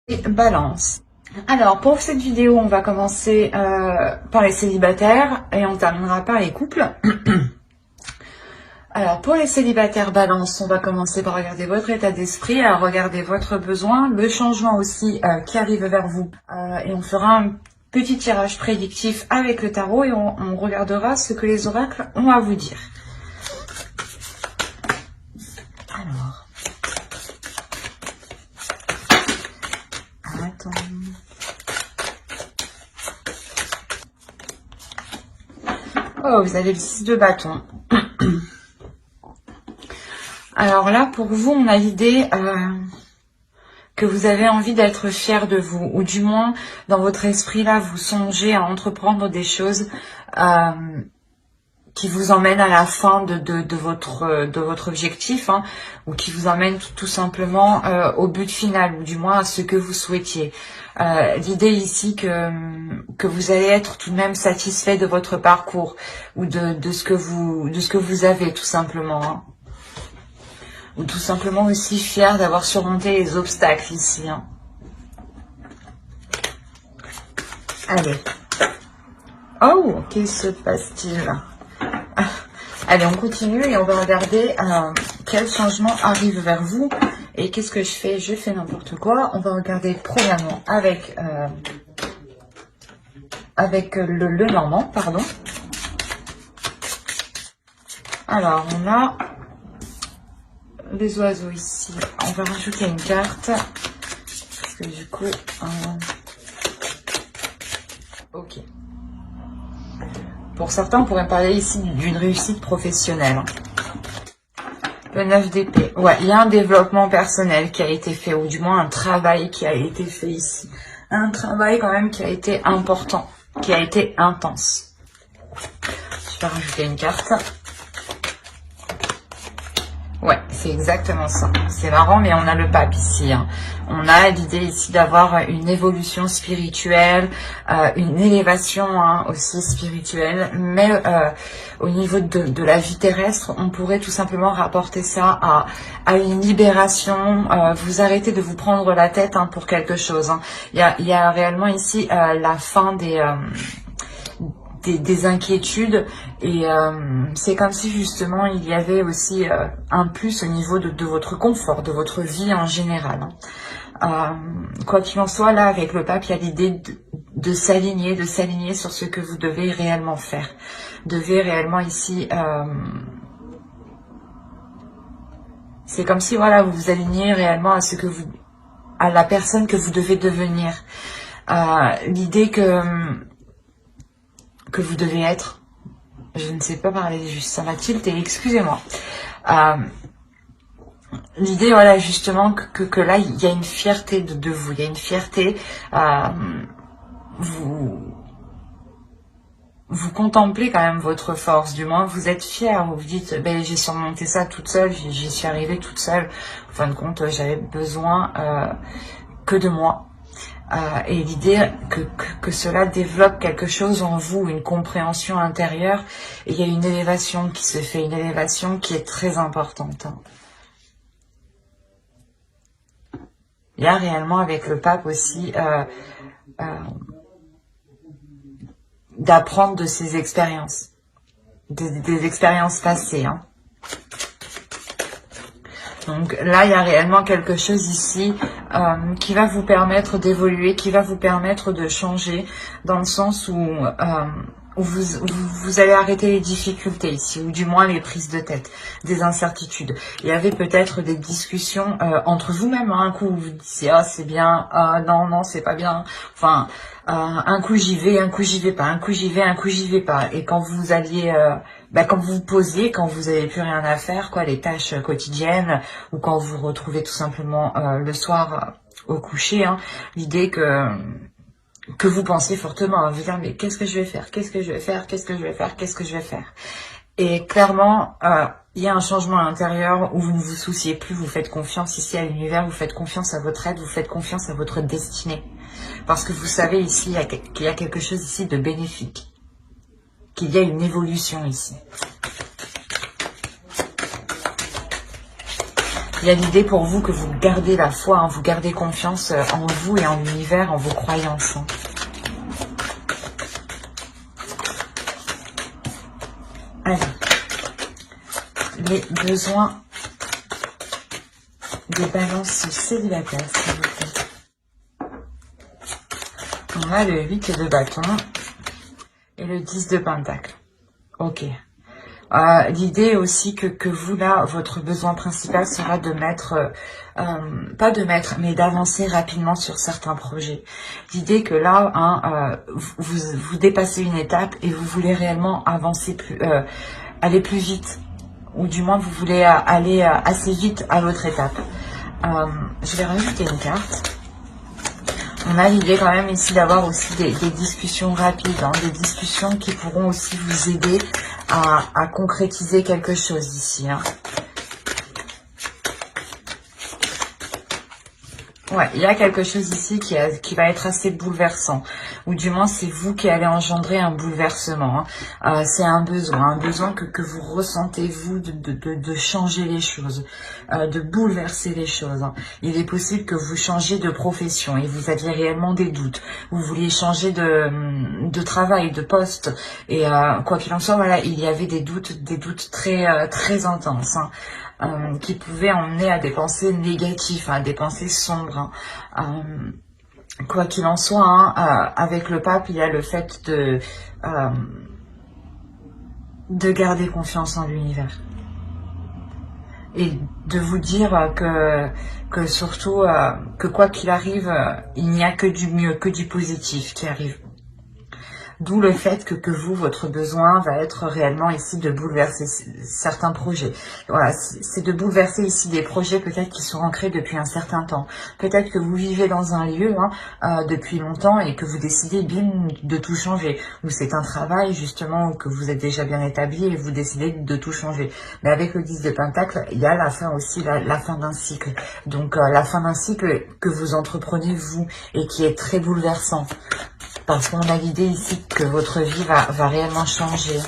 Et Balance. Alors pour cette vidéo, on va commencer par les célibataires et on terminera par les couples. Alors pour les célibataires Balance, on va commencer par regarder votre état d'esprit, à regarder votre besoin, le changement aussi qui arrive vers vous. Et on fera un petit tirage prédictif avec le tarot et on regardera ce que les oracles ont à vous dire. Alors, attends. Oh, vous avez le 6 de bâton. Alors là, pour vous, on a l'idée que vous avez envie d'être fier de vous, ou du moins, dans votre esprit, là, vous songez à entreprendre des choses qui vous emmènent à la fin de votre objectif, hein, ou qui vous emmènent tout simplement au but final, ou du moins à ce que vous souhaitiez. L'idée ici que vous allez être tout de même satisfait de votre parcours, ou de ce que vous avez, tout simplement, hein. Ou tout simplement aussi fier d'avoir surmonté les obstacles ici, hein. Allez. Oh, que se passe-t-il? Allez, on continue et on va regarder quel changement arrive vers vous. Et qu'est-ce que je fais? Je fais n'importe quoi. On va regarder premièrement avec le normand, pardon. Alors, on a les oiseaux ici. On va rajouter une carte. Parce que du coup... ok. Pour certains, on pourrait parler ici d'une réussite professionnelle. Le 9 d'épée. Ouais, il y a un développement personnel qui a été fait, ou du moins un travail qui a été fait ici. Un travail quand même qui a été important, qui a été intense. Je vais rajouter une carte. Ouais, c'est exactement ça. C'est marrant, mais on a le pape ici, hein. On a l'idée ici d'avoir une évolution spirituelle, une élévation, hein, aussi spirituelle. Mais au niveau de la vie terrestre, on pourrait tout simplement rapporter ça à une libération. Vous arrêtez de vous prendre la tête, hein, pour quelque chose, hein. Il y a réellement ici la fin des inquiétudes, et c'est comme si justement il y avait aussi un plus au niveau de votre confort, de votre vie en général, hein. Quoi qu'il en soit, là avec le pape, il y a l'idée de s'aligner sur ce que vous devez réellement faire. Devez réellement ici, c'est comme si voilà, vous vous alignez réellement à à la personne que vous devez devenir. L'idée que vous devez être. Je ne sais pas parler juste, ça m'a tilté, excusez-moi. L'idée, voilà, justement, que là, il y a une fierté de vous, il y a une fierté, vous contemplez quand même votre force, du moins vous êtes fier, vous vous dites, ben, j'ai surmonté ça toute seule, j'y suis arrivée toute seule, en fin de compte, j'avais besoin que de moi. Et l'idée que cela développe quelque chose en vous, une compréhension intérieure, et il y a une élévation qui se fait, une élévation qui est très importante, hein. Il y a réellement avec le pape aussi d'apprendre de ses expériences, des expériences passées, hein. Donc là, il y a réellement quelque chose ici qui va vous permettre d'évoluer, qui va vous permettre de changer, dans le sens où vous allez arrêter les difficultés ici, ou du moins les prises de tête, des incertitudes. Il y avait peut-être des discussions entre vous-même, hein. Un coup vous disiez, ah c'est bien, ah non, non, c'est pas bien, enfin, un coup j'y vais, un coup j'y vais pas, un coup j'y vais, un coup j'y vais pas. Et quand vous alliez, quand vous vous posiez, quand vous n'avez plus rien à faire, quoi, les tâches quotidiennes, ou quand vous vous retrouvez tout simplement le soir au coucher, hein, l'idée que vous pensiez fortement, à vous dire, mais qu'est-ce que je vais faire, qu'est-ce que je vais faire, qu'est-ce que je vais faire, qu'est-ce que je vais faire. Et clairement, il y a un changement à l'intérieur où vous ne vous souciez plus, vous faites confiance ici à l'univers, vous faites confiance à votre aide, vous faites confiance à votre destinée. Parce que vous savez ici qu'il y a quelque chose ici de bénéfique, qu'il y a une évolution ici. Il y a l'idée pour vous que vous gardez la foi, hein, vous gardez confiance en vous et en l'univers, en vos croyances. Hein. Allez, les besoins des balances célibataires, s'il vous plaît. On a le 8 de bâton et le 10 de pentacle. Ok. L'idée aussi que vous, là, votre besoin principal sera de mettre, pas de mettre, mais d'avancer rapidement sur certains projets. L'idée que là, hein, vous dépassez une étape et vous voulez réellement avancer aller plus vite. Ou du moins, vous voulez aller assez vite à l'autre étape. Je vais rajouter une carte. On a l'idée quand même ici d'avoir aussi des discussions rapides, hein, des discussions qui pourront aussi vous aider à concrétiser quelque chose ici. Hein. Ouais, il y a quelque chose ici qui va être assez bouleversant. Ou du moins, c'est vous qui allez engendrer un bouleversement. Hein. C'est un besoin que vous ressentez, vous, de changer les choses, de bouleverser les choses. Hein. Il est possible que vous changiez de profession et vous aviez réellement des doutes. Vous vouliez changer de travail, de poste. Et quoi qu'il en soit, voilà, il y avait des doutes très intenses. Hein. Qui pouvaient emmener à des pensées négatives, à des pensées sombres. Hein. Quoi qu'il en soit, hein, avec le pape, il y a le fait de garder confiance en l'univers. Et de vous dire que surtout, que quoi qu'il arrive, il n'y a que du mieux, que du positif qui arrive. D'où le fait que vous, votre besoin va être réellement ici de bouleverser certains projets. Voilà, c'est de bouleverser ici des projets peut-être qui sont ancrés depuis un certain temps. Peut-être que vous vivez dans un lieu depuis longtemps et que vous décidez bim de tout changer. Ou c'est un travail justement que vous êtes déjà bien établi et vous décidez de tout changer. Mais avec le 10 de pentacle, il y a la fin aussi, la fin d'un cycle. Donc la fin d'un cycle que vous entreprenez vous et qui est très bouleversant. Parce qu'on a l'idée ici que votre vie va réellement changer.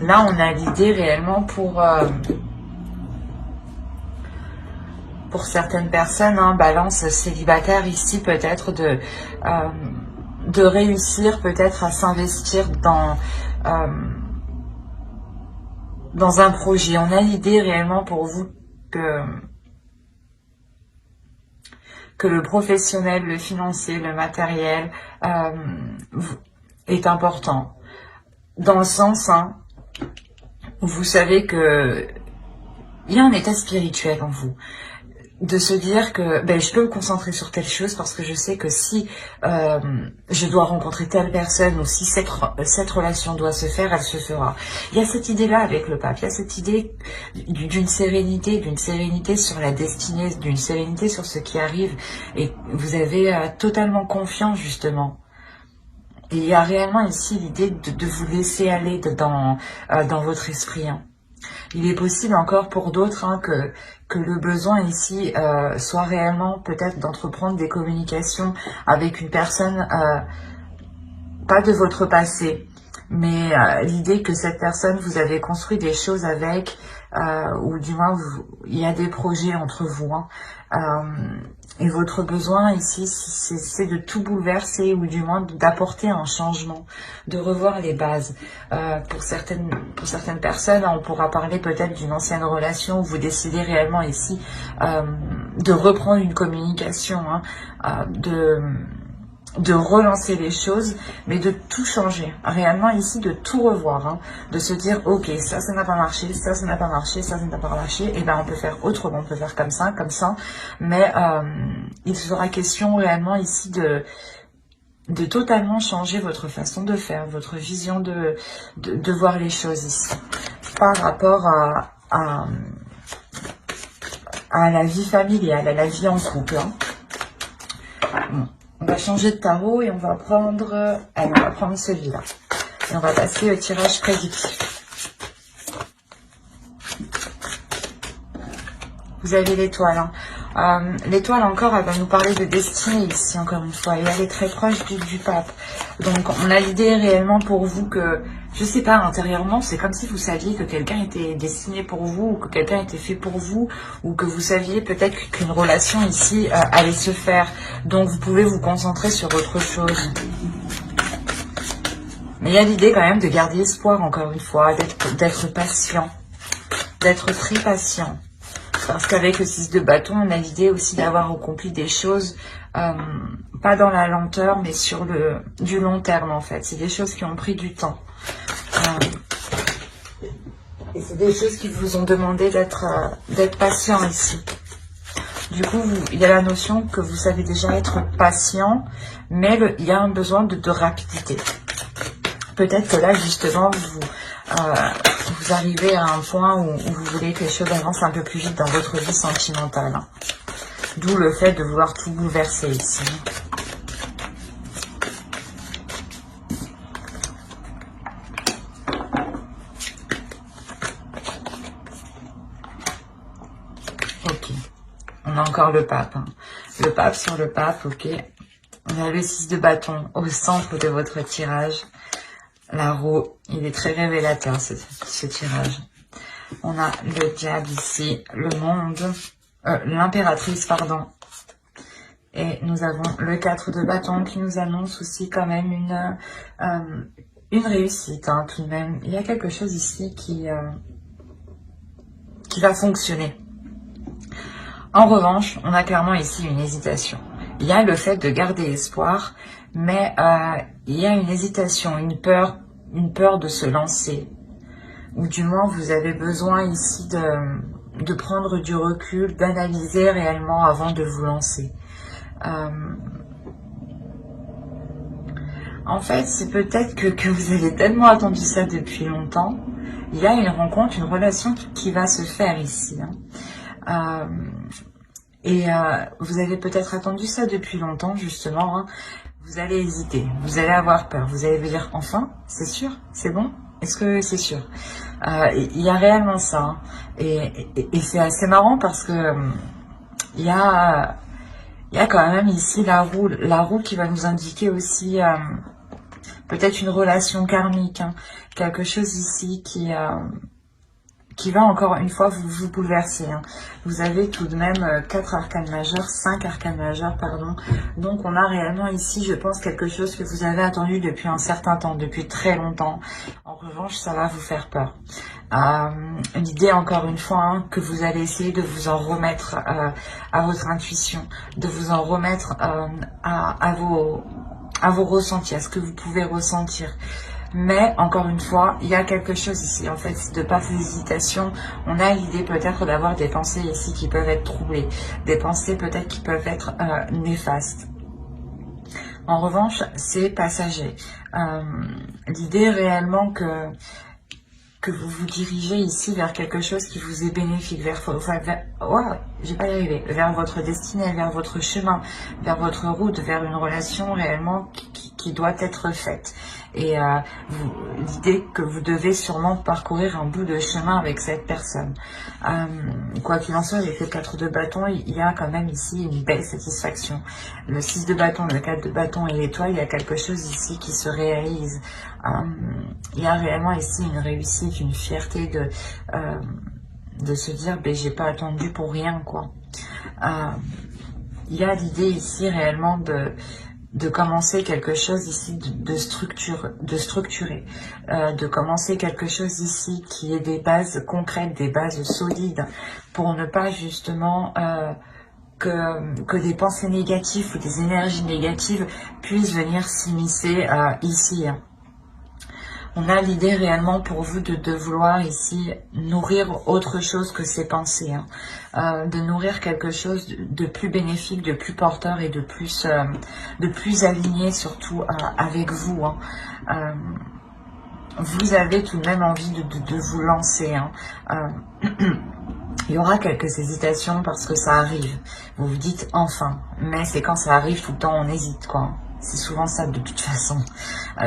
Là, on a l'idée réellement pour certaines personnes, hein, balance célibataire ici, peut-être de réussir peut-être à s'investir dans un projet. On a l'idée réellement pour vous que le professionnel, le financier, le matériel est important. Dans le sens, hein, où vous savez que il y a un état spirituel en vous. De se dire que je peux me concentrer sur telle chose parce que je sais que si je dois rencontrer telle personne ou si cette relation doit se faire, elle se fera. Il y a cette idée-là avec le pape, il y a cette idée d'une sérénité sur la destinée, d'une sérénité sur ce qui arrive et vous avez totalement confiance justement. Et il y a réellement ici l'idée de vous laisser aller dans votre esprit. Hein. Il est possible encore pour d'autres hein, que le besoin ici soit réellement peut-être d'entreprendre des communications avec une personne, pas de votre passé, mais l'idée que cette personne, vous avez construit des choses avec, ou du moins il y a des projets entre vous. Hein. Et votre besoin ici, c'est de tout bouleverser ou du moins d'apporter un changement, de revoir les bases. Pour certaines personnes, on pourra parler peut-être d'une ancienne relation où vous décidez réellement ici de reprendre une communication, hein, de relancer les choses, mais de tout changer. Réellement ici, de tout revoir, hein, de se dire, ok, ça n'a pas marché, ça n'a pas marché, ça n'a pas marché, et ben on peut faire autrement, on peut faire comme ça, mais il sera question réellement ici de totalement changer votre façon de faire, votre vision de voir les choses ici, par rapport à la vie familiale, à la vie en couple. Hein. Bon. On va changer de tarot et on va prendre celui-là. Et on va passer au tirage prédictif. Vous avez l'étoile. Hein. L'étoile encore, elle va nous parler de destinée ici, encore une fois, et elle est très proche du pape. Donc on a l'idée réellement pour vous que, je sais pas, intérieurement, c'est comme si vous saviez que quelqu'un était destiné pour vous, ou que quelqu'un était fait pour vous, ou que vous saviez peut-être qu'une relation ici allait se faire. Donc vous pouvez vous concentrer sur autre chose. Mais il y a l'idée quand même de garder espoir, encore une fois, d'être patient, d'être très patient. Parce qu'avec le 6 de bâton, on a l'idée aussi d'avoir accompli des choses, pas dans la lenteur, mais sur du long terme en fait. C'est des choses qui ont pris du temps. Et c'est des choses qui vous ont demandé d'être patient ici. Du coup, il y a la notion que vous savez déjà être patient, mais il y a un besoin de rapidité. Peut-être que là, justement, vous arrivez à un point où vous voulez que les choses avancent un peu plus vite dans votre vie sentimentale. Hein. D'où le fait de vouloir tout bouleverser ici. Ok. On a encore le pape. Hein. Le pape sur le pape, ok. On a le 6 de bâton au centre de votre tirage. La roue, il est très révélateur ce tirage. On a le diable ici, le monde, l'impératrice, pardon. Et nous avons le 4 de bâton qui nous annonce aussi quand même une réussite, hein, tout de même. Il y a quelque chose ici qui va fonctionner. En revanche, on a clairement ici une hésitation. Il y a le fait de garder espoir, mais il y a une hésitation, une peur de se lancer. Ou du moins, vous avez besoin ici de prendre du recul, d'analyser réellement avant de vous lancer. En fait, c'est peut-être que vous avez tellement attendu ça depuis longtemps. Il y a une rencontre, une relation qui va se faire ici. Hein. Vous avez peut-être attendu ça depuis longtemps, justement. Hein. Vous allez hésiter, vous allez avoir peur. Vous allez vous dire, enfin, c'est sûr, c'est bon? Est-ce que c'est sûr? Il y a réellement ça. Hein. Et c'est assez marrant parce que il y a quand même ici la roue qui va nous indiquer aussi peut-être une relation karmique. Hein. Quelque chose ici qui va encore une fois vous bouleverser. Hein. Vous avez tout de même 4 arcanes majeures, 5 arcanes majeures, pardon. Donc on a réellement ici, je pense, quelque chose que vous avez attendu depuis un certain temps, depuis très longtemps. En revanche, ça va vous faire peur. L'idée, encore une fois, hein, que vous allez essayer de vous en remettre à votre intuition, de vous en remettre à vos ressentis, à ce que vous pouvez ressentir. Mais, encore une fois, il y a quelque chose ici. En fait, de par ces hésitations, on a l'idée peut-être d'avoir des pensées ici qui peuvent être troublées. Des pensées peut-être qui peuvent être néfastes. En revanche, c'est passager. L'idée réellement que vous vous dirigez ici vers quelque chose qui vous est bénéfique, vers votre destinée, vers votre chemin, vers votre route, vers une relation réellement qui doit être faite. Et l'idée que vous devez sûrement parcourir un bout de chemin avec cette personne. Quoi qu'il en soit, avec le 4 de bâton, il y a quand même ici une belle satisfaction. Le 6 de bâton, le 4 de bâton et l'étoile, il y a quelque chose ici qui se réalise. Il y a réellement ici une réussite, une fierté de se dire, ben, j'ai pas attendu pour rien, quoi. Il y a l'idée ici réellement de commencer quelque chose ici de structurer, de commencer quelque chose ici qui ait des bases concrètes, des bases solides, pour ne pas justement que des pensées négatives ou des énergies négatives puissent venir s'immiscer ici. On a l'idée réellement pour vous de vouloir ici nourrir autre chose que ces pensées, hein. De nourrir quelque chose de plus bénéfique, de plus porteur et de plus aligné surtout avec vous. Hein. Vous avez tout de même envie de vous lancer. Hein. Il y aura quelques hésitations parce que ça arrive. Vous vous dites enfin, mais c'est quand ça arrive tout le temps on hésite, quoi. C'est souvent ça de toute façon.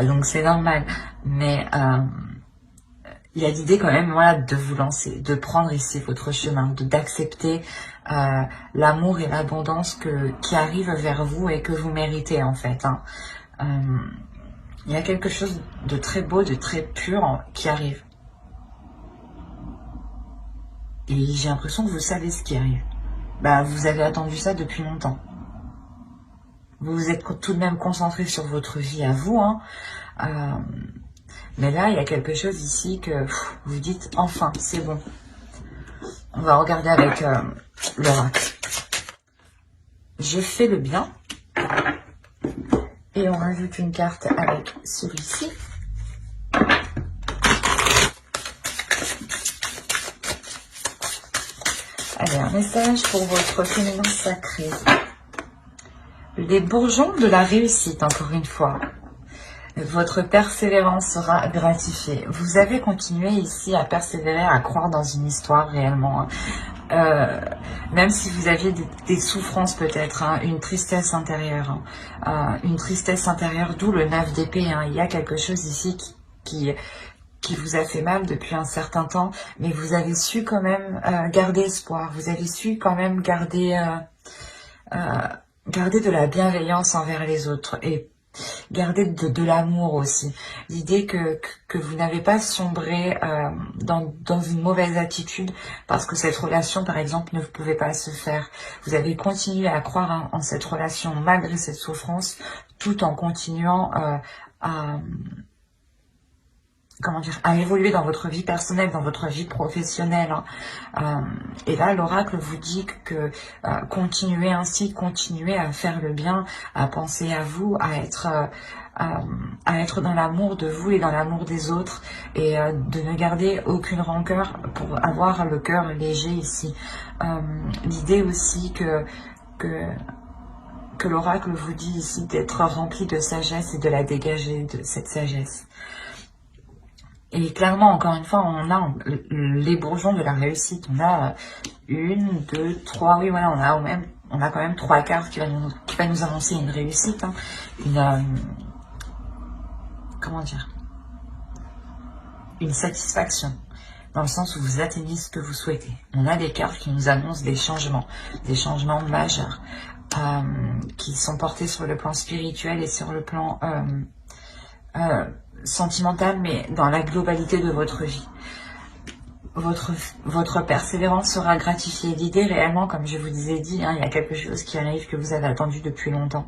Donc c'est normal. Mais il y a l'idée quand même, voilà, de vous lancer, de prendre ici votre chemin, d'accepter l'amour et l'abondance qui arrivent vers vous et que vous méritez en fait. Hein. Il y a quelque chose de très beau, de très pur qui arrive. Et j'ai l'impression que vous savez ce qui arrive. Bah, vous avez attendu ça depuis longtemps. Vous vous êtes tout de même concentré sur votre vie à vous. Hein. Mais là, il y a quelque chose ici que vous dites, enfin, c'est bon. On va regarder avec l'oracle. Je fais le bien. Et on rajoute une carte avec celui-ci. Allez, un message pour votre féminin sacré. Les bourgeons de la réussite, encore une fois. Votre persévérance sera gratifiée. Vous avez continué ici à persévérer, à croire dans une histoire réellement. Même si vous aviez des souffrances peut-être, hein, une tristesse intérieure. Une tristesse intérieure, d'où le 9 d'épée. Hein. Il y a quelque chose ici qui vous a fait mal depuis un certain temps, mais vous avez su quand même garder espoir. Vous avez su quand même garder de la bienveillance envers les autres et garder de l'amour aussi. L'idée que vous n'avez pas sombré dans une mauvaise attitude parce que cette relation, par exemple, ne pouvait pas se faire. Vous avez continué à croire en cette relation malgré cette souffrance, tout en continuant à évoluer dans votre vie personnelle, dans votre vie professionnelle. Hein. Et là, l'oracle vous dit que continuez ainsi, continuez à faire le bien, à penser à vous, à être dans l'amour de vous et dans l'amour des autres, et de ne garder aucune rancœur pour avoir le cœur léger ici. L'idée aussi que l'oracle vous dit ici d'être rempli de sagesse et de la dégager, de cette sagesse. Et clairement, encore une fois, on a les bourgeons de la réussite. On a 1, 2, 3, oui, voilà, on a quand même 3 cartes qui va nous annoncer une réussite. Hein, une satisfaction, dans le sens où vous atteignez ce que vous souhaitez. On a des cartes qui nous annoncent des changements majeurs, qui sont portés sur le plan spirituel et sur le plan sentimental, mais dans la globalité de votre vie. Votre persévérance sera gratifiée. L'idée réellement, comme je vous ai dit, hein, il y a quelque chose qui arrive que vous avez attendu depuis longtemps.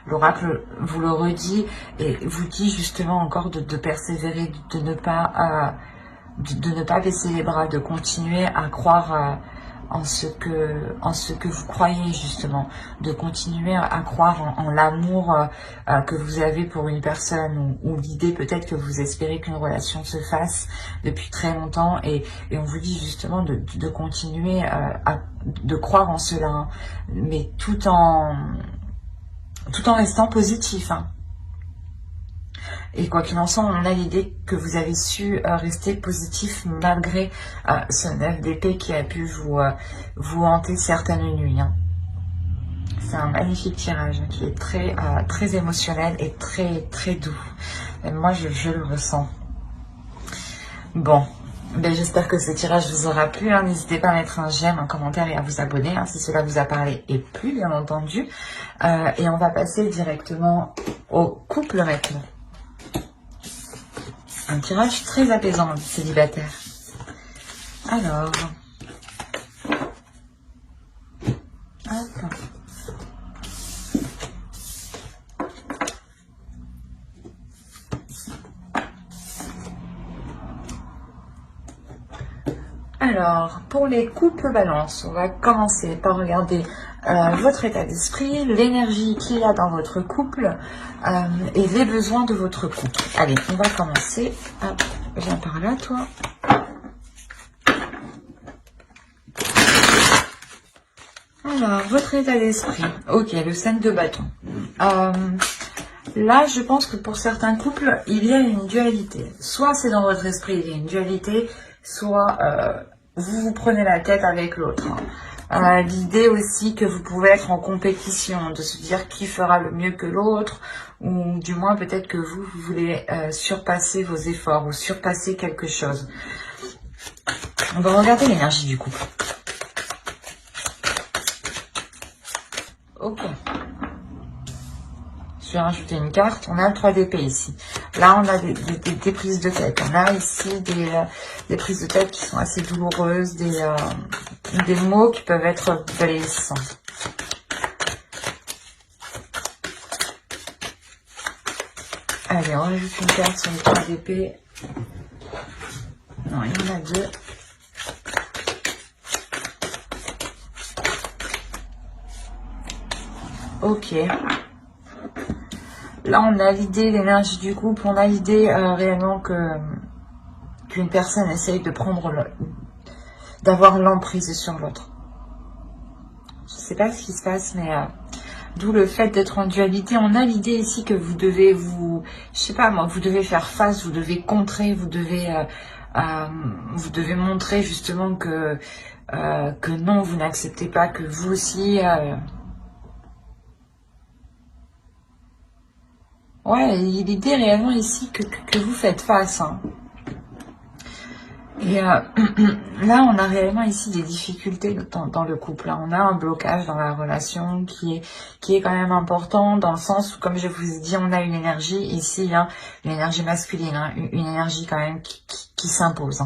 L'oracle vous le redit et vous dit justement encore de persévérer, de ne pas baisser les bras, de continuer à croire en ce que vous croyez justement, de continuer à croire en l'amour que vous avez pour une personne, ou l'idée peut-être que vous espérez qu'une relation se fasse depuis très longtemps, et on vous dit justement de continuer de croire en cela, hein, mais tout en restant positif. Hein. Et quoi qu'il en soit, on a l'idée que vous avez su rester positif malgré ce 9 d'épée qui a pu vous hanter certaines nuits. Hein. C'est un magnifique tirage qui est très émotionnel et très doux. Et moi, je le ressens. Bon, ben, j'espère que ce tirage vous aura plu. Hein. N'hésitez pas à mettre un j'aime, un commentaire et à vous abonner si cela vous a parlé et plu, bien entendu. Et on va passer directement au couple maintenant. Un tirage très apaisant, célibataire. Alors. Hop. Alors, pour les couples balance, on va commencer par regarder votre état d'esprit, l'énergie qu'il y a dans votre couple et les besoins de votre couple. Allez, on va commencer. Hop, viens par là, toi. Alors, votre état d'esprit. Ok, le 5 de bâton. Là, je pense que pour certains couples, il y a une dualité. Soit c'est dans votre esprit, il y a une dualité, soit vous vous prenez la tête avec l'autre. L'idée aussi que vous pouvez être en compétition, de se dire qui fera le mieux que l'autre, ou du moins peut-être que vous voulez surpasser vos efforts ou surpasser quelque chose. On va regarder l'énergie du couple. Ok. Je vais rajouter une carte. On a le 3 d'épée ici. Là, on a des prises de tête. On a ici des prises de tête qui sont assez douloureuses, des mots qui peuvent être blessants. Allez, on rajoute une carte sur le 3 d'épée. Non, il y en a 2. Ok. Là, on a l'idée, l'énergie du couple, on a l'idée réellement qu'une personne essaye de d'avoir l'emprise sur l'autre. Je sais pas ce qui se passe, mais d'où le fait d'être en dualité. On a l'idée ici que vous devez je sais pas moi, vous devez faire face, vous devez contrer, vous devez montrer justement que non, vous n'acceptez pas, que vous aussi. Ouais, l'idée réellement ici que vous faites face. Hein. Et là, on a réellement ici des difficultés dans le couple. Hein. On a un blocage dans la relation qui est quand même important dans le sens où, comme je vous ai dit, on a une énergie ici, hein, une énergie masculine, hein, une énergie quand même qui s'impose.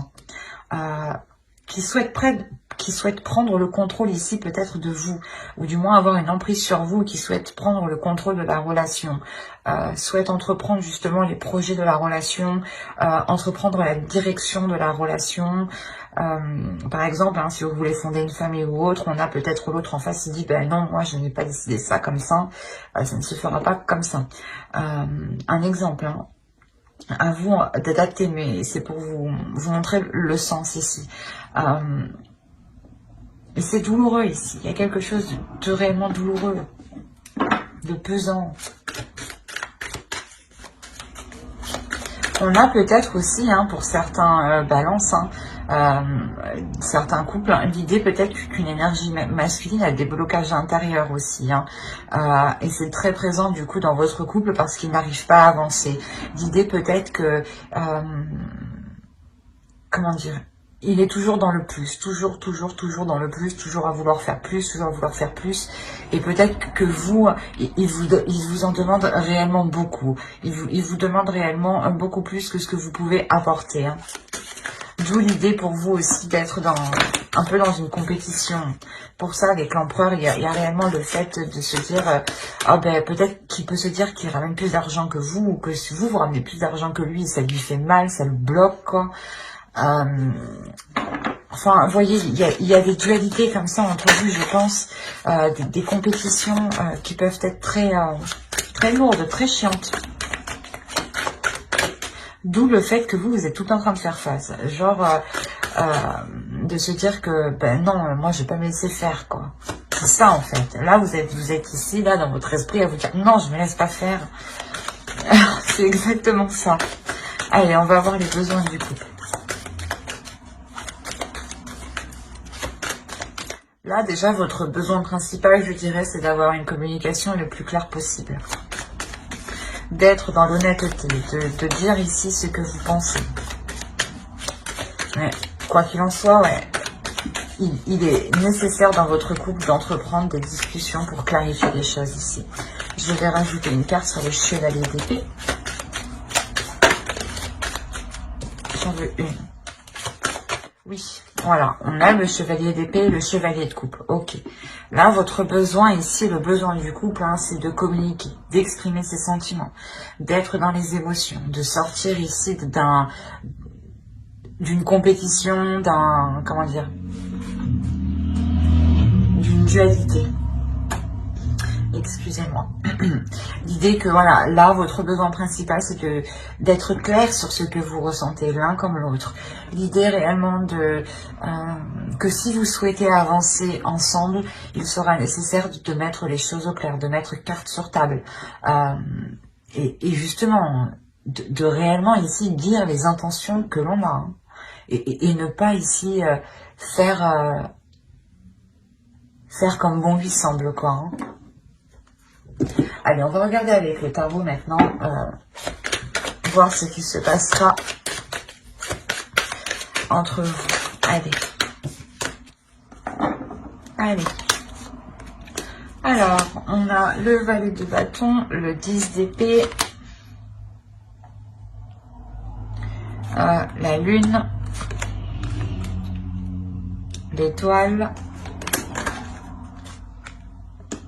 Hein. Qui souhaite prendre le contrôle ici peut-être de vous, ou du moins avoir une emprise sur vous, qui souhaite prendre le contrôle de la relation, souhaite entreprendre justement les projets de la relation, entreprendre la direction de la relation. Par exemple, hein, si vous voulez fonder une famille ou autre, on a peut-être l'autre en face qui dit, ben non, moi je n'ai pas décidé ça comme ça, ça ne se fera pas comme ça. Un exemple, hein. À vous d'adapter, mais c'est pour vous montrer le sens ici. Et c'est douloureux ici. Il y a quelque chose de réellement douloureux, de pesant. On a peut-être aussi, hein, pour certains balances, hein, certains couples, hein, l'idée peut-être qu'une énergie masculine a des blocages intérieurs aussi. Hein, et c'est très présent du coup dans votre couple parce qu'il n'arrive pas à avancer. L'idée peut-être que... comment dire, il est toujours dans le plus, toujours dans le plus, toujours à vouloir faire plus, toujours à vouloir faire plus. Et peut-être que vous, il vous en demande réellement beaucoup. Il vous demande réellement beaucoup plus que ce que vous pouvez apporter. Hein. D'où l'idée pour vous aussi d'être un peu dans une compétition. Pour ça, avec l'empereur, il y a réellement le fait de se dire, ben, peut-être qu'il peut se dire qu'il ramène plus d'argent que vous, ou que si vous ramenez plus d'argent que lui, ça lui fait mal, ça le bloque, quoi. Enfin, vous voyez, il y a des dualités comme ça entre vous, je pense, des compétitions qui peuvent être très lourdes, très chiantes. D'où le fait que vous êtes tout en train de faire face. Genre, de se dire que, ben non, moi je vais pas me laisser faire, quoi. C'est ça, en fait. Là, vous êtes ici, là, dans votre esprit, à vous dire, non, je me laisse pas faire. C'est exactement ça. Allez, on va voir les besoins du couple. Là, déjà, votre besoin principal, je dirais, c'est d'avoir une communication le plus claire possible. D'être dans l'honnêteté, de dire ici ce que vous pensez. Ouais. Quoi qu'il en soit, ouais, il est nécessaire dans votre couple d'entreprendre des discussions pour clarifier les choses ici. Je vais rajouter une carte sur le chevalier d'épée. J'en veux une. Oui, voilà, on a le chevalier d'épée et le chevalier de coupe. Ok. Là, votre besoin ici, le besoin du couple, hein, c'est de communiquer, d'exprimer ses sentiments, d'être dans les émotions, de sortir ici d'une compétition, comment dire, d'une dualité. Excusez-moi. L'idée que, voilà, là, votre besoin principal, c'est d'être clair sur ce que vous ressentez l'un comme l'autre. L'idée réellement que si vous souhaitez avancer ensemble, il sera nécessaire de mettre les choses au clair, de mettre carte sur table. Et justement, de réellement ici dire les intentions que l'on a. Hein, et ne pas ici faire comme bon lui semble, quoi. Hein. Allez, on va regarder avec le tarot maintenant, voir ce qui se passera entre vous. Allez. Allez. Alors, on a le valet de bâton, le 10 d'épée, la lune, l'étoile,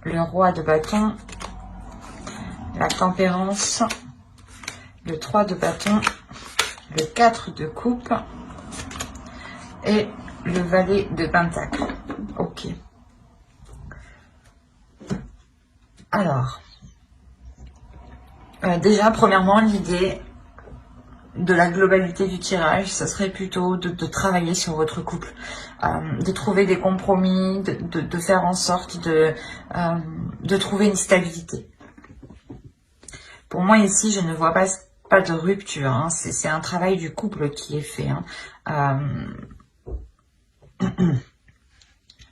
le roi de bâton, la tempérance, le 3 de bâton, le 4 de coupe et le valet de pentacle. Ok. Alors, déjà, premièrement, l'idée de la globalité du tirage, ça serait plutôt de travailler sur votre couple, de trouver des compromis, de faire en sorte de trouver une stabilité. Pour moi, ici, je ne vois pas de rupture, hein. C'est un travail du couple qui est fait. Hein.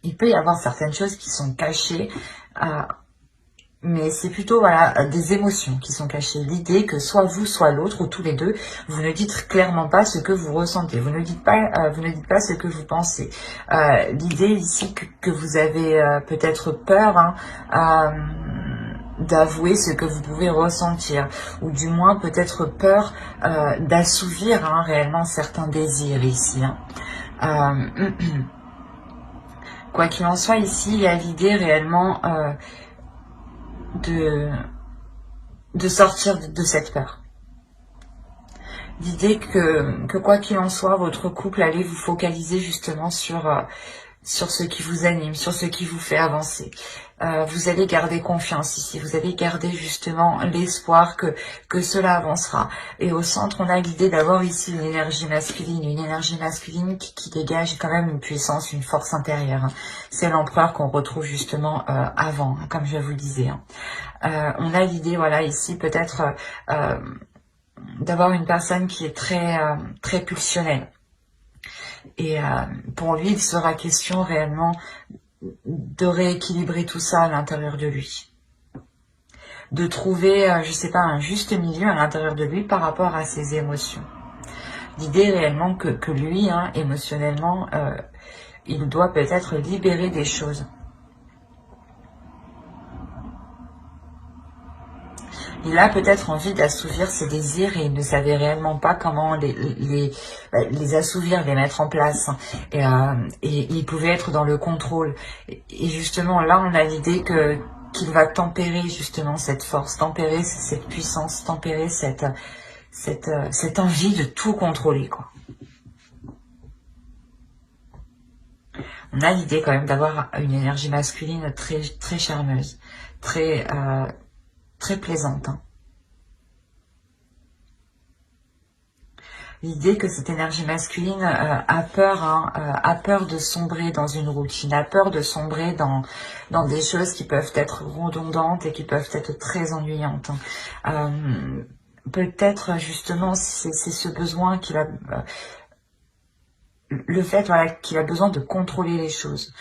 Il peut y avoir certaines choses qui sont cachées, mais c'est plutôt voilà, des émotions qui sont cachées. L'idée que soit vous, soit l'autre, ou tous les deux, vous ne dites clairement pas ce que vous ressentez. Vous ne dites pas ce que vous pensez. L'idée ici que vous avez peut-être peur d'avouer ce que vous pouvez ressentir, ou du moins peut-être peur d'assouvir réellement certains désirs ici. Quoi qu'il en soit, ici, il y a l'idée réellement de sortir de cette peur. L'idée que quoi qu'il en soit, votre couple allait vous focaliser justement sur ce qui vous anime, sur ce qui vous fait avancer. Vous allez garder confiance ici, vous allez garder justement l'espoir que cela avancera. Et au centre, on a l'idée d'avoir ici une énergie masculine qui dégage quand même une puissance, une force intérieure. C'est l'empereur qu'on retrouve justement avant, comme je vous le disais. On a l'idée, voilà, ici peut-être d'avoir une personne qui est très pulsionnelle. Et pour lui, il sera question réellement de rééquilibrer tout ça à l'intérieur de lui. De trouver, je sais pas, un juste milieu à l'intérieur de lui par rapport à ses émotions. L'idée réellement que lui, émotionnellement, il doit peut-être libérer des choses. Il a peut-être envie d'assouvir ses désirs et il ne savait réellement pas comment les assouvir, les mettre en place. Et il pouvait être dans le contrôle. Et justement, là, on a l'idée qu'il va tempérer justement cette force, tempérer cette puissance, tempérer cette envie de tout contrôler, quoi. On a l'idée quand même d'avoir une énergie masculine très charmeuse, très plaisante. L'idée que cette énergie masculine a peur de sombrer dans une routine, a peur de sombrer dans des choses qui peuvent être redondantes et qui peuvent être très ennuyantes. Peut-être justement c'est ce besoin qu'il a... le fait qu'il a besoin de contrôler les choses.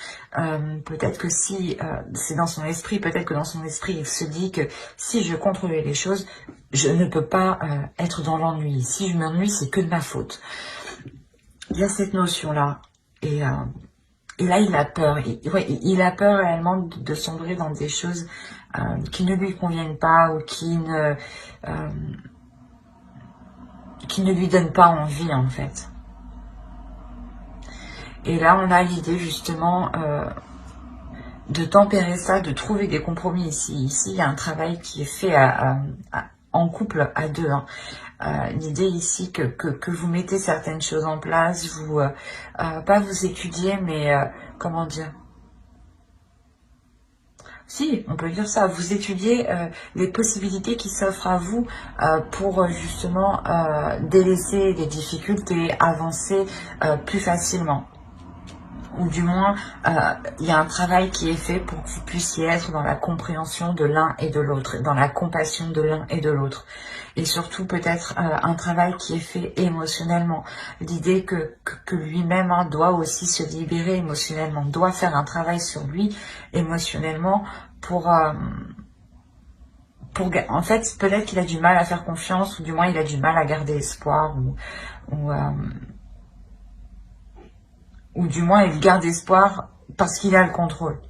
Peut-être que si c'est dans son esprit, peut-être que dans son esprit, il se dit que si je contrôlais les choses, je ne peux pas être dans l'ennui. Si je m'ennuie, c'est que de ma faute. Il y a cette notion-là. Et là, il a peur. Il a peur réellement de sombrer dans des choses qui ne lui conviennent pas ou qui ne lui donnent pas envie, en fait. Et là, on a l'idée justement de tempérer ça, de trouver des compromis ici. Ici, il y a un travail qui est fait en couple à deux. L'idée ici que vous mettez certaines choses en place, vous pas vous étudiez, mais comment dire? Si, on peut dire ça. Vous étudiez les possibilités qui s'offrent à vous pour justement délaisser les difficultés, avancer plus facilement. Ou du moins, il y a un travail qui est fait pour que vous puissiez être dans la compréhension de l'un et de l'autre, dans la compassion de l'un et de l'autre. Et surtout, peut-être un travail qui est fait émotionnellement. L'idée que lui-même doit aussi se libérer émotionnellement, doit faire un travail sur lui émotionnellement pour en fait, peut-être qu'il a du mal à faire confiance, ou du moins il a du mal à garder espoir, ou du moins il garde espoir parce qu'il a le contrôle.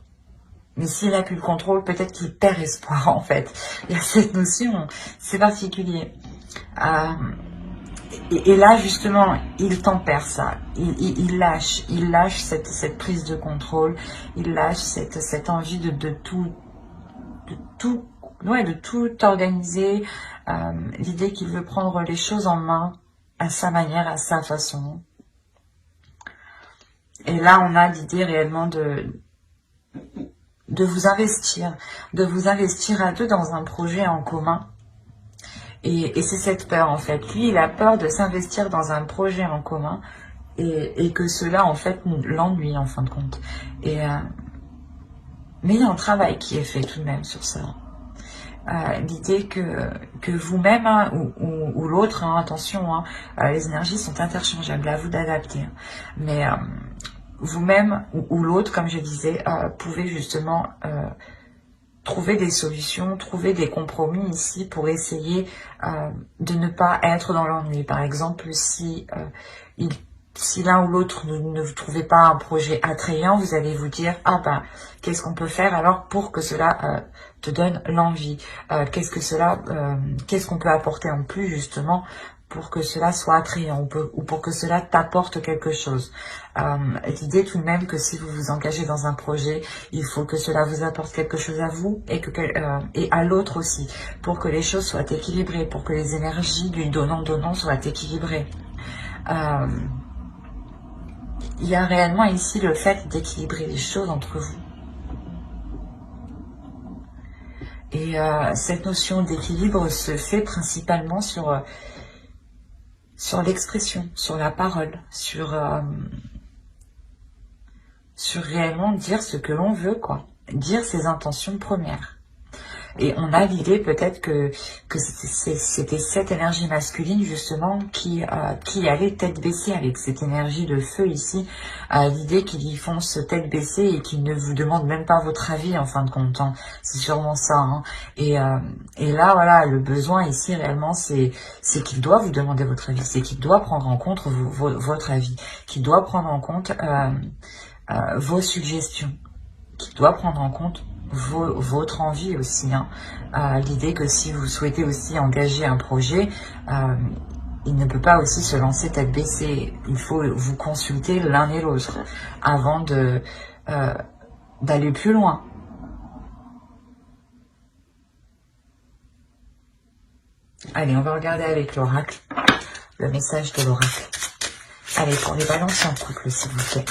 Mais s'il n'a plus le contrôle, peut-être qu'il perd espoir en fait. Il y a cette notion, c'est particulier. Et là justement, il tempère ça. Il lâche cette prise de contrôle. Il lâche cette envie de tout organiser. L'idée qu'il veut prendre les choses en main à sa manière, à sa façon. Et là, on a l'idée réellement de vous investir à deux dans un projet en commun. Et c'est cette peur en fait. Lui, il a peur de s'investir dans un projet en commun et que cela en fait l'ennuie en fin de compte. Mais il y a un travail qui est fait tout de même sur ça. L'idée que vous-même hein, ou l'autre, hein, attention, hein, les énergies sont interchangeables, à vous d'adapter. Hein. Mais vous-même ou l'autre, comme je disais, pouvez justement trouver des solutions, trouver des compromis ici pour essayer de ne pas être dans l'ennui. Par exemple, si l'un ou l'autre ne vous trouvez pas un projet attrayant, vous allez vous dire « Ah ben, qu'est-ce qu'on peut faire alors pour que cela te donne l'envie qu'est-ce qu'on peut apporter en plus justement pour que cela soit attrayant ou pour que cela t'apporte quelque chose. L'idée tout de même que si vous vous engagez dans un projet, il faut que cela vous apporte quelque chose à vous et à l'autre aussi, pour que les choses soient équilibrées, pour que les énergies du donnant-donnant soient équilibrées. Il y a réellement ici le fait d'équilibrer les choses entre vous. Et cette notion d'équilibre se fait principalement sur l'expression, sur la parole, sur réellement dire ce que l'on veut, quoi. Dire ses intentions premières. Et on a l'idée peut-être que c'était cette énergie masculine justement qui allait tête baissée avec cette énergie de feu ici. L'idée qu'il y fonce tête baissée et qu'il ne vous demande même pas votre avis en fin de compte. Hein. C'est sûrement ça. Hein. Et là, voilà, le besoin ici réellement, c'est qu'il doit vous demander votre avis. C'est qu'il doit prendre en compte votre avis. Qu'il doit prendre en compte vos suggestions. Qu'il doit prendre en compte votre envie aussi. Hein. L'idée que si vous souhaitez aussi engager un projet, il ne peut pas aussi se lancer tête baissée. Il faut vous consulter l'un et l'autre avant d'aller plus loin. Allez, on va regarder avec l'oracle, le message de l'oracle. Allez, pour les balances en couple, s'il vous plaît.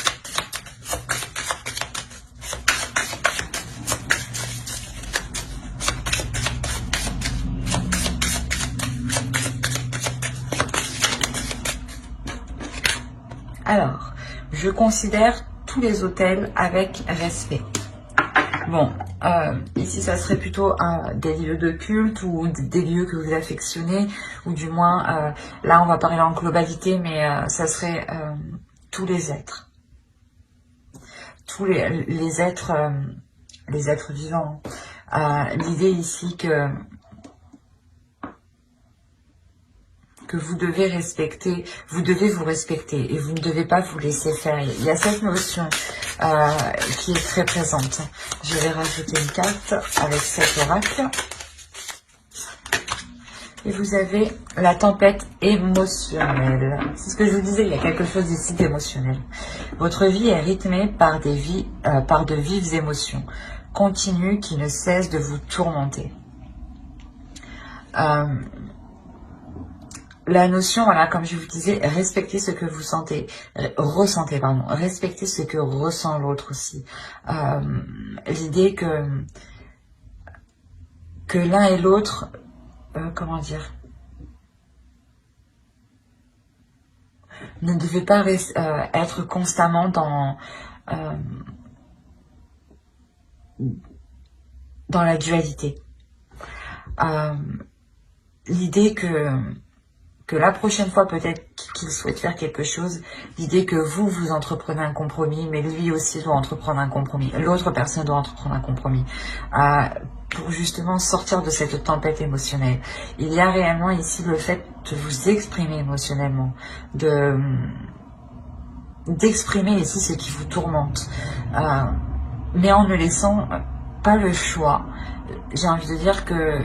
Alors, je considère tous les hôtels avec respect. Bon, ici, ça serait plutôt des lieux de culte ou des lieux que vous affectionnez, ou du moins, là, on va parler en globalité, mais ça serait tous les êtres. Tous les êtres vivants. L'idée ici que vous devez respecter, vous devez vous respecter et vous ne devez pas vous laisser faire. Il y a cette notion qui est très présente. Je vais rajouter une carte avec cet oracle. Et vous avez la tempête émotionnelle. C'est ce que je vous disais, il y a quelque chose ici d'émotionnel. Votre vie est rythmée par de vives émotions continues qui ne cessent de vous tourmenter. La notion, voilà, comme je vous disais, respectez ce que vous ressentez, pardon, respectez ce que ressent l'autre aussi. L'idée que l'un et l'autre, comment dire, ne devez pas être constamment dans la dualité. L'idée que la prochaine fois, peut-être qu'il souhaite faire quelque chose, l'idée que vous entreprenez un compromis, mais lui aussi doit entreprendre un compromis, l'autre personne doit entreprendre un compromis, pour justement sortir de cette tempête émotionnelle. Il y a réellement ici le fait de vous exprimer émotionnellement, d'exprimer ici ce qui vous tourmente, mais en ne laissant pas le choix. J'ai envie de dire que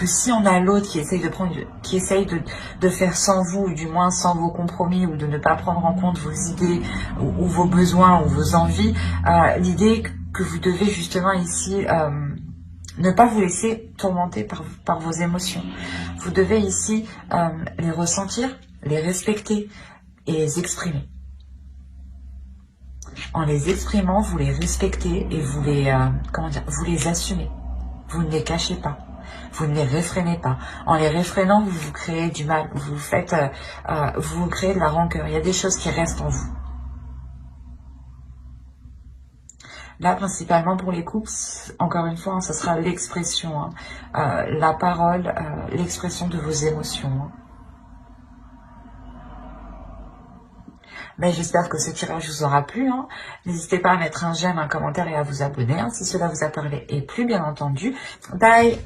si on a l'autre qui essaye de faire sans vous, ou du moins sans vos compromis, ou de ne pas prendre en compte vos idées, ou vos besoins, ou vos envies, l'idée que vous devez justement ici ne pas vous laisser tourmenter par vos émotions. Vous devez ici les ressentir, les respecter et les exprimer. En les exprimant, vous les respectez et vous les, vous les assumez. Vous ne les cachez pas. Vous ne les réfrénez pas. En les réfrénant, vous vous créez du mal. Vous vous créez de la rancœur. Il y a des choses qui restent en vous. Là, principalement pour les couples, encore une fois, ce sera l'expression, la parole, l'expression de vos émotions. Mais j'espère que ce tirage vous aura plu. N'hésitez pas à mettre un j'aime, un commentaire et à vous abonner si cela vous a parlé et plu, bien entendu. Bye!